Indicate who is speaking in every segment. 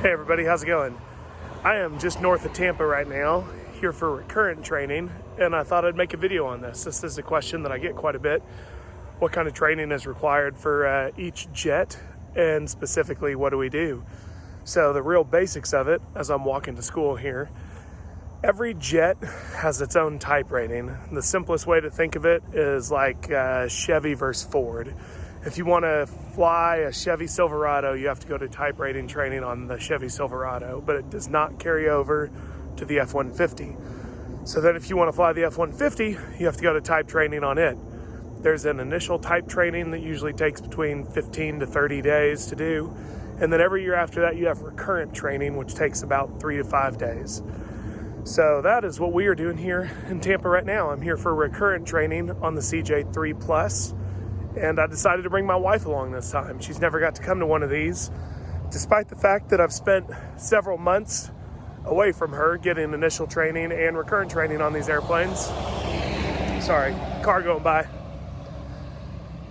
Speaker 1: Hey everybody, how's it going? I am just north of Tampa right now, here for Recurrent training, and I thought I'd make a video on this. This is a question that I get quite a bit. What kind of training is required for each jet, and specifically, what do we do? So the real basics of it, as I'm walking to school here, every jet has its own type rating. The simplest way to think of it is like Chevy versus Ford. If you want to fly a Chevy Silverado, you have to go to type rating training on the Chevy Silverado, but it does not carry over to the F-150. So then if you want to fly the F-150, you have to go to type training on it. There's an initial type training that usually takes between 15 to 30 days to do. And then every year after that, you have recurrent training, which takes about 3 to 5 days. So that is what we are doing here in Tampa right now. I'm here for recurrent training on the CJ3 Plus. And I decided to bring my wife along this time. She's never got to come to one of these, despite the fact that I've spent several months away from her getting initial training and recurrent training on these airplanes. Sorry, car going by.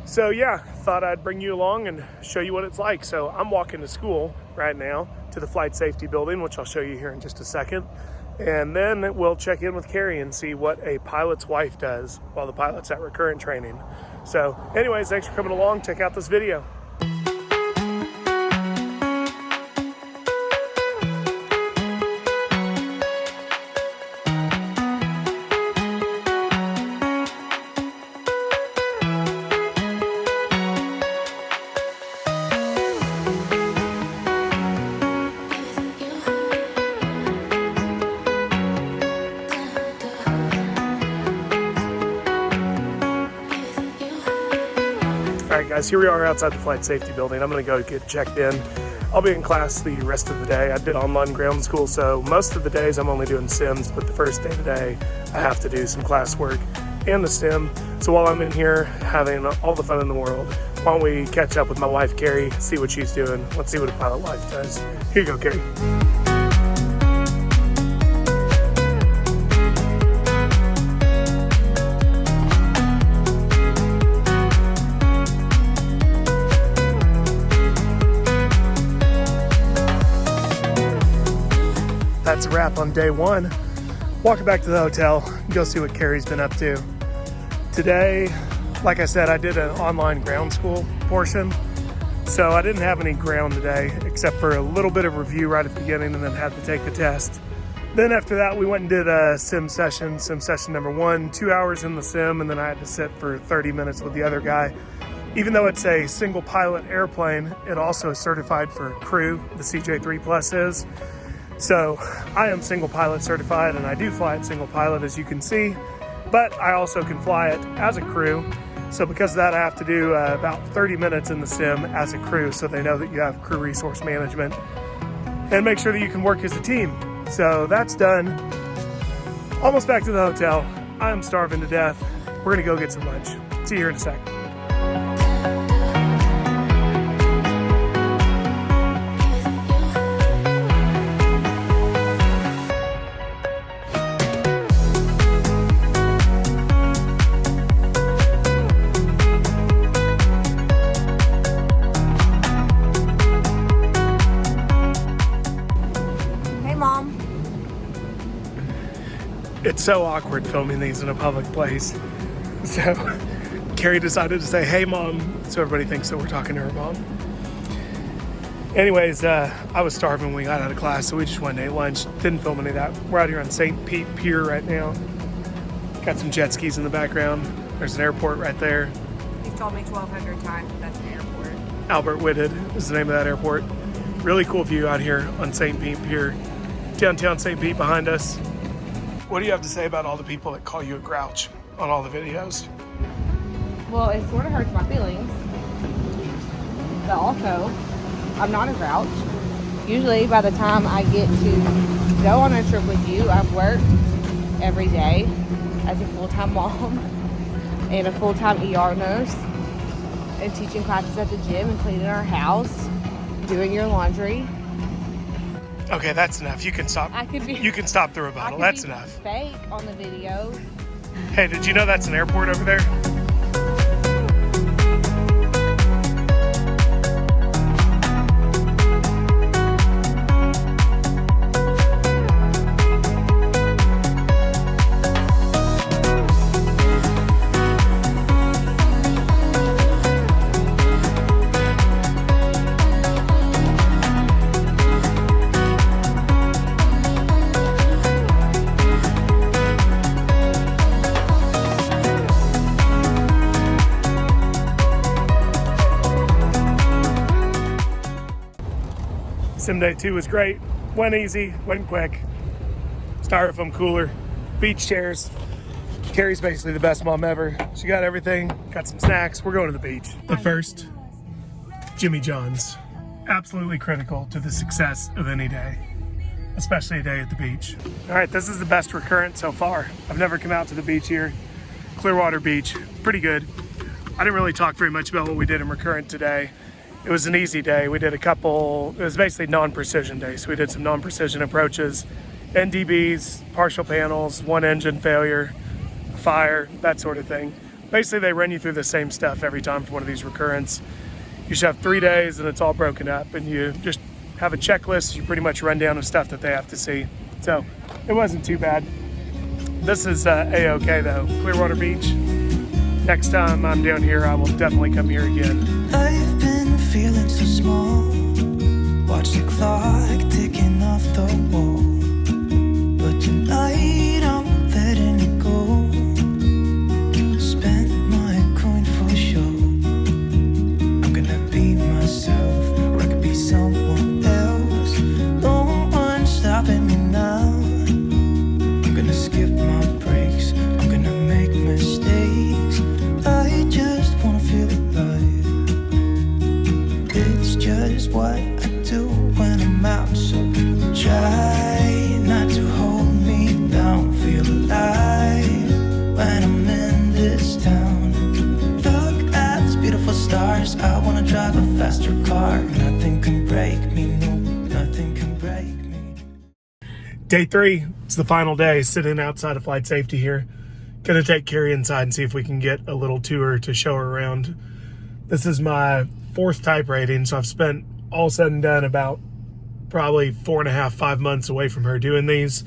Speaker 1: So yeah, thought I'd bring you along and show you what it's like. So I'm walking to school right now to the Flight Safety building, which I'll show you here in just a second. And then we'll check in with Carrie and see what a pilot's wife does while the pilot's at recurrent training. So anyways, thanks for coming along. Check out this video. All right, guys, here we are outside the Flight Safety building. I'm gonna go get checked in. I'll be in class the rest of the day. I did online ground school, so most of the days I'm only doing sims, but the first day today, I have to do some classwork and the sim. So while I'm in here having all the fun in the world, why don't we catch up with my wife, Carrie, see what she's doing. Let's see what a pilot wife does. Here you go, Carrie. That's a wrap on day one. Walking back to the hotel, go see what Carrie's been up to. Today, like I said, I did an online ground school portion. So I didn't have any ground today, except for a little bit of review right at the beginning and then had to take the test. Then after that, we went and did a sim session number 1, 2 hours in the sim, and then I had to sit for 30 minutes with the other guy. Even though it's a single pilot airplane, it also is certified for crew, the CJ3 Plus is. So I am single pilot certified, and I do fly it single pilot, as you can see, but I also can fly it as a crew. So because of that, I have to do about 30 minutes in the sim as a crew, so they know that you have crew resource management and make sure that you can work as a team. So that's done. Almost back to the hotel. I'm starving to death. We're gonna go get some lunch. See you here in a sec. It's so awkward filming these in a public place. So Carrie decided to say, "Hey mom," so everybody thinks that we're talking to her mom. Anyways, I was starving when we got out of class, so we just went and ate lunch. Didn't film any of that. We're out here on St. Pete Pier right now. Got some jet skis in the background. There's an airport right there.
Speaker 2: He's told me 1,200 times that that's an airport.
Speaker 1: Albert Whitted is the name of that airport. Really cool view out here on St. Pete Pier. Downtown St. Pete behind us. What do you have to say about all the people that call you a grouch on all the videos?
Speaker 2: Well, it sort of hurts my feelings. But also, I'm not a grouch. Usually by the time I get to go on a trip with you, I've worked every day as a full-time mom and a full-time ER nurse and teaching classes at the gym and cleaning our house, doing your laundry.
Speaker 1: Okay, that's enough. You can stop. You can stop the rebuttal. That's enough.
Speaker 2: Fake on the video.
Speaker 1: Hey, did you know that's an airport over there? Sim day 2 was great. Went easy, went quick. Styrofoam cooler, beach chairs. Carrie's basically the best mom ever. She got everything, got some snacks. We're going to the beach. But first, Jimmy John's. Absolutely critical to the success of any day, especially a day at the beach. All right, this is the best Recurrent so far. I've never come out to the beach here. Clearwater Beach, pretty good. I didn't really talk very much about what we did in Recurrent today. It was an easy day. We did it was basically non-precision day. So we did some non-precision approaches, NDBs, partial panels, one engine failure, fire, that sort of thing. Basically, they run you through the same stuff every time for one of these Recurrents. You should have 3 days and it's all broken up, and you just have a checklist. You pretty much run down the stuff that they have to see. So it wasn't too bad. This is A-OK though, Clearwater Beach. Next time I'm down here, I will definitely come here again.
Speaker 3: I've been feeling so small. Watch the clock ticking off the wall. But tonight I'm letting it go. Spend my coin for sure. I'm gonna be myself, or I could be someone else. No one's stopping me now. I'm gonna skip my breaks. I'm gonna make mistakes. I just wanna feel alive. It's just what I do when I'm out. So try not to hold me down. Feel alive when I'm in this town. Look at these beautiful stars. I wanna drive a faster car. Nothing can break me, no, nothing can break me.
Speaker 1: Day 3, it's the final day, sitting outside of Flight Safety here. Gonna take Carrie inside and see if we can get a little tour to show her around. This is my 4th type rating, so I've spent all said and done about probably 4.5, 5 months away from her doing these.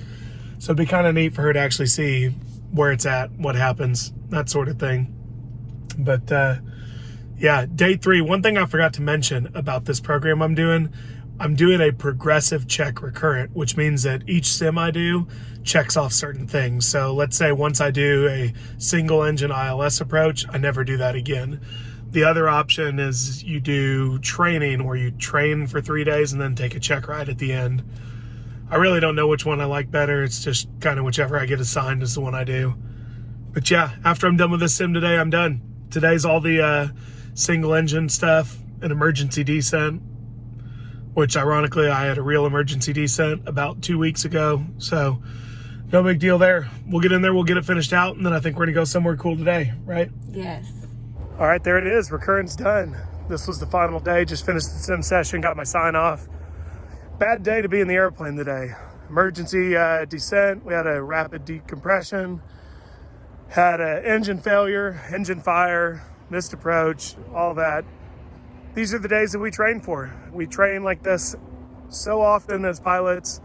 Speaker 1: So it'd be kind of neat for her to actually see where it's at, what happens, that sort of thing. But yeah, day 3, one thing I forgot to mention about this program I'm doing a progressive check recurrent, which means that each sim I do checks off certain things. So let's say once I do a single engine ILS approach, I never do that again. The other option is you do training, where you train for 3 days and then take a check ride at the end. I really don't know which one I like better. It's just kind of whichever I get assigned is the one I do. But yeah, after I'm done with this sim today, I'm done. Today's all the single engine stuff, an emergency descent, which ironically I had a real emergency descent about 2 weeks ago. So no big deal there. We'll get in there, we'll get it finished out, and then I think we're gonna go somewhere cool today, right?
Speaker 2: Yes.
Speaker 1: All right, there it is, Recurrent's done. This was the final day, just finished the sim session, got my sign off. Bad day to be in the airplane today. Emergency descent, we had a rapid decompression, had an engine failure, engine fire, missed approach, all that. These are the days that we train for. We train like this so often as pilots.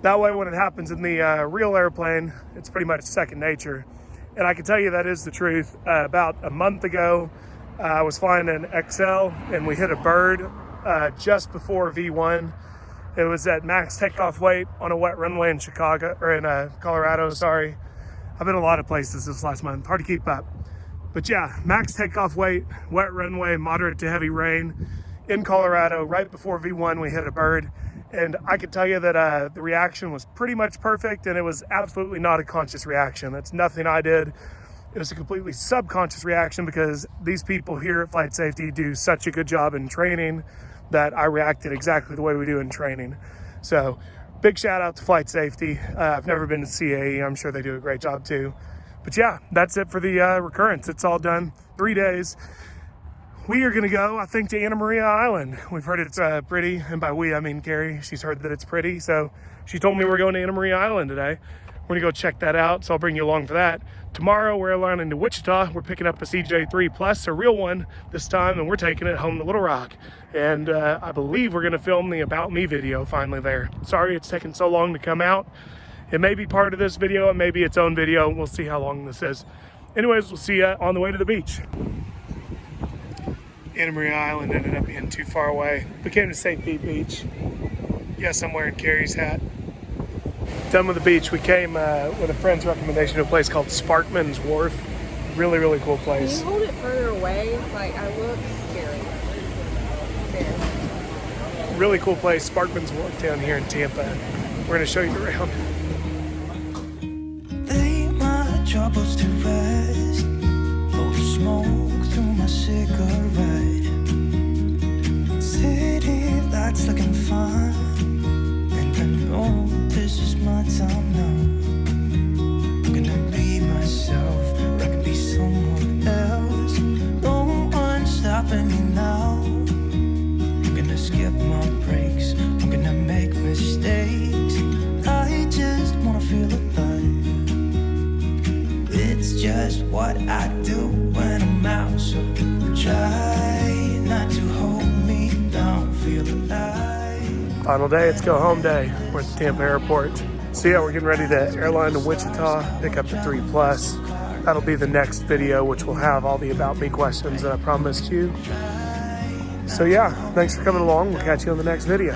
Speaker 1: That way when it happens in the real airplane, it's pretty much second nature. And I can tell you that is the truth. About a month ago, I was flying an XL and we hit a bird just before V1. It was at max takeoff weight on a wet runway in Colorado, sorry. I've been a lot of places this last month, hard to keep up. But yeah, max takeoff weight, wet runway, moderate to heavy rain in Colorado. Right before V1, we hit a bird. And I can tell you that the reaction was pretty much perfect, and it was absolutely not a conscious reaction. That's nothing I did. It was a completely subconscious reaction because these people here at Flight Safety do such a good job in training that I reacted exactly the way we do in training. So big shout out to Flight Safety. I've never been to CAE. I'm sure they do a great job too. But yeah, that's it for the Recurrence. It's all done. 3 days. We are gonna go, I think, to Anna Maria Island. We've heard it's pretty, and by we, I mean Carrie. She's heard that it's pretty, so she told me we're going to Anna Maria Island today. We're gonna go check that out, so I'll bring you along for that. Tomorrow, we're airlining to Wichita. We're picking up a CJ3 Plus, a real one this time, and we're taking it home to Little Rock. And I believe we're gonna film the About Me video finally there. Sorry it's taken so long to come out. It may be part of this video, it may be its own video. We'll see how long this is. Anyways, we'll see you on the way to the beach. Anna Maria Island ended up being too far away. We came to St. Pete Beach. Yes, I'm wearing Carrie's hat. Done with the beach. We came with a friend's recommendation to a place called Sparkman Wharf. Really, really cool place.
Speaker 2: Can you hold it further away? Like, I look scary. There.
Speaker 1: really cool place, Sparkman Wharf down here in Tampa. We're gonna show you around.
Speaker 3: Lay my troubles to rest. Blow the smoke through my cigarette. City lights looking fine, and I know this is my time now. I'm gonna be myself, or I could be someone else. No one's stopping me now. I'm gonna skip my breaks, I'm gonna make mistakes. I just wanna feel alive. It's just what I do when I'm out, so try not to hold me down, feel alive.
Speaker 1: Final day, it's go home day. We're at the Tampa airport. So yeah, we're getting ready to airline to Wichita, pick up the 3+. That'll be the next video, which will have all the about me questions that I promised you. So yeah, thanks for coming along. We'll catch you on the next video.